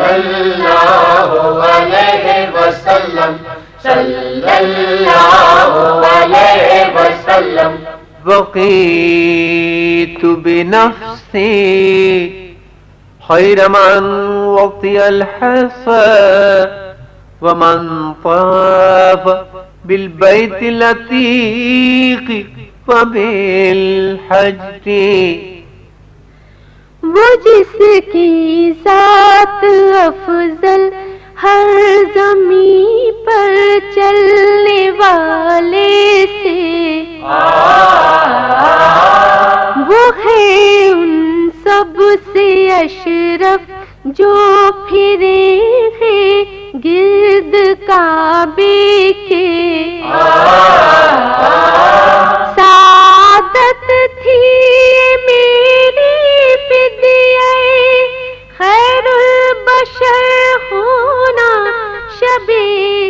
اللہ علیہ وسلم صلی اللہ علیہ وسلم بقيت بنفسي خير من وطئ الحصى ومن طاف بالبيت العتيق وبالحج وہ جس کی ذات افضل ہر زمین پر چلنے والے سے وہ ہے ان سب سے اشرف جو پھرے ہیں گرد کعبے کے سعادت تھی میری فدیہ خیر البشر ہونا شب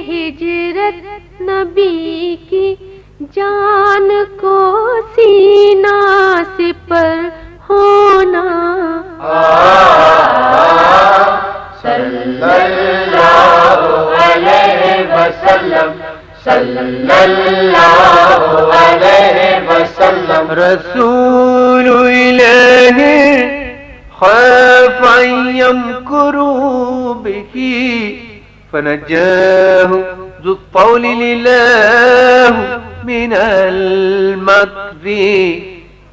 ہجرت نبی کی جان کو سینہ سپر ہونا صلی اللہ علیہ وسلم صلی اللہ علیہ وسلم رسول إله خاف أن يمكروا به فنجاه ذو الطول لله من المكر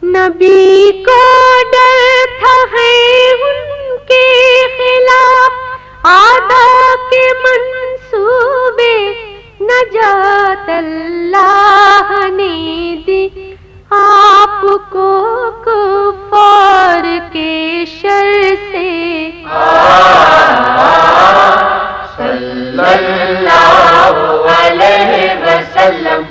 نبی کو ڈر تھا ہے ان کے خلاف آدھا کے منصوبے نجات اللہ نے دی آپ کو کفار کے شر سے صلی اللہ علیہ وسلم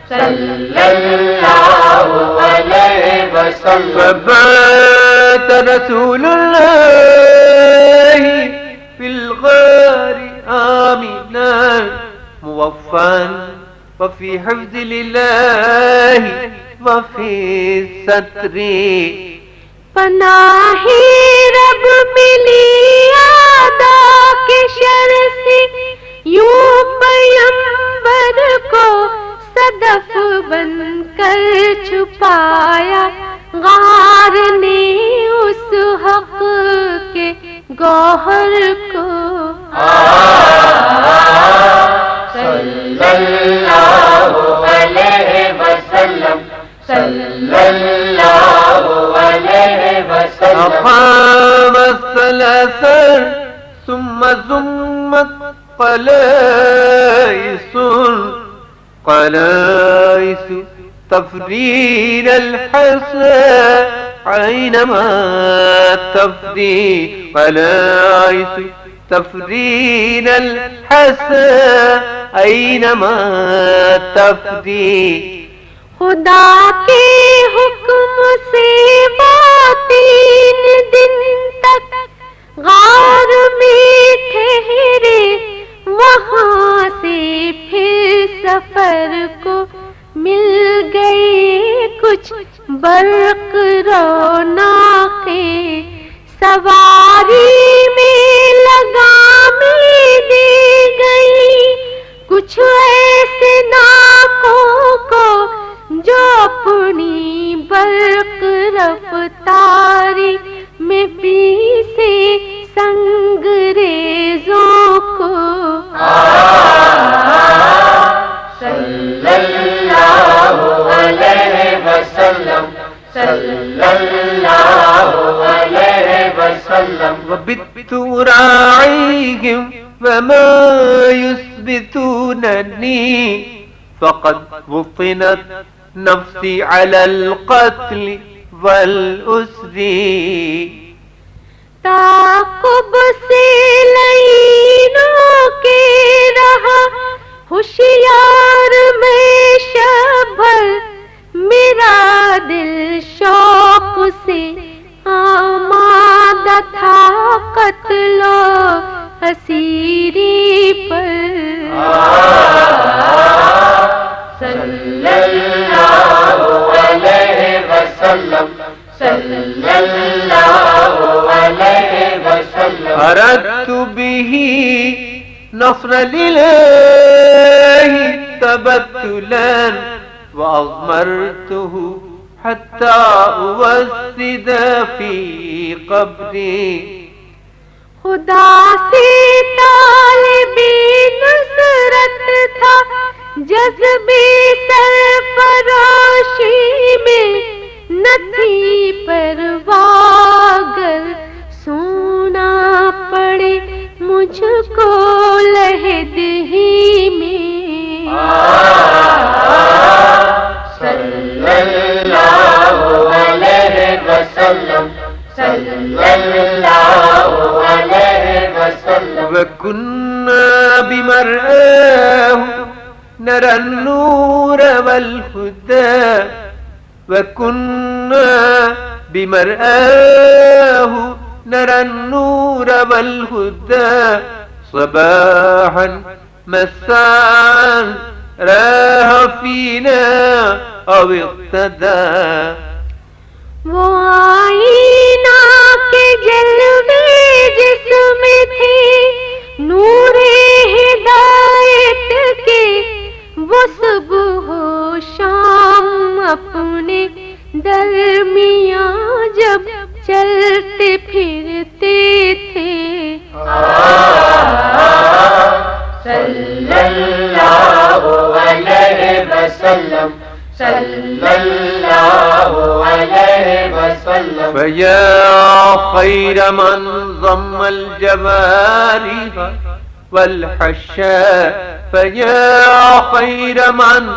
صلی اللہ علیہ وسلم فبات رسول الله في الغار آمنا موفا وفي حفظ لله وفي الستر پناہ رب ملی آدھا کے شر سے یوں پیمبر کو صدف بن کر چھپایا غار نے اس حق کے گوہر کو صلی اللہ علیہ وسلم صلی اللہ علیہ وسلم أقام الثلاثة ثم زمت قلائس تفرين الحسى أينما تفدي قلائس تفرين الحسى أينما تفدي خدا کے حکم سے وہ 3 دن تک غار میں ٹھہرے وہاں سے پھر سفر کو مل گئے کچھ برق روناقیں سواری میں لگامیں دے گئی کچھ ایسے ناکوں کو جو اپنی برق رفتاری میں پیسے سنگریزوں کو صلی اللہ علیہ وسلم صلی اللہ علیہ وسلم وبت راعيهم وما يثبتونني فقد وطنت نفسي على القتل والأسر تعقب سے لینوں کے رہا ہوشیار میں شبھر میرا دل شوق سے آمادہ تھا قتل و اسیری پر صلی اللہ علیہ وسلم صلی اللہ علیہ وسلم أردت به نصر الإله تبتلا وأضمرته حتى أوسد في قبري خدا سے طالبی نصرت تھا جذبے سرفراشی میں نہ تھی پرواہ گر سونا پڑے مجھ کو لحد ہی میں صلی اللہ علیہ وسلم صلی اللہ علیہ وسلم وكنا بمرآه نرى النور والهدى وكنا بمرآه نرى النور والهدى صباحا مساء راح فينا أو اقتدى وہ آئینہ کے جلوے جس میں تھے نور ہدایت کے وہ صبح و شام اپنے درمیان جب چلتے پھرتے تھے صلی اللہ علیہ وسلم صلی اللہ علیہ وسلم فيا خير من ضم الجوارح والحشاء فيا خير من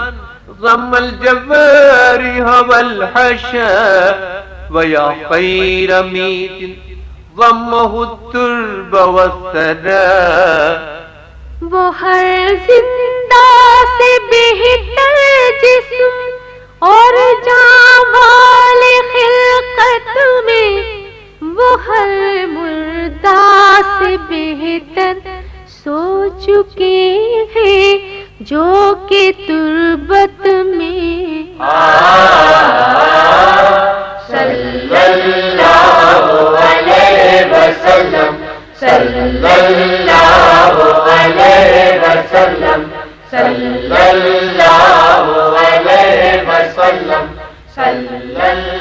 ضم الجوارح والحشاء ويا خير ميت ضمه الترب والثرى وہ ہر زندہ سے بہتر جسم اور جاں والے خلقت میں وہ ہر مردہ سے بہتر سو چکے ہیں جو کہ تربت میں صلی اللہ علیہ وسلم صلی اللہ علیہ وسلم صلی اللہ علیہ وسلم صلی اللہ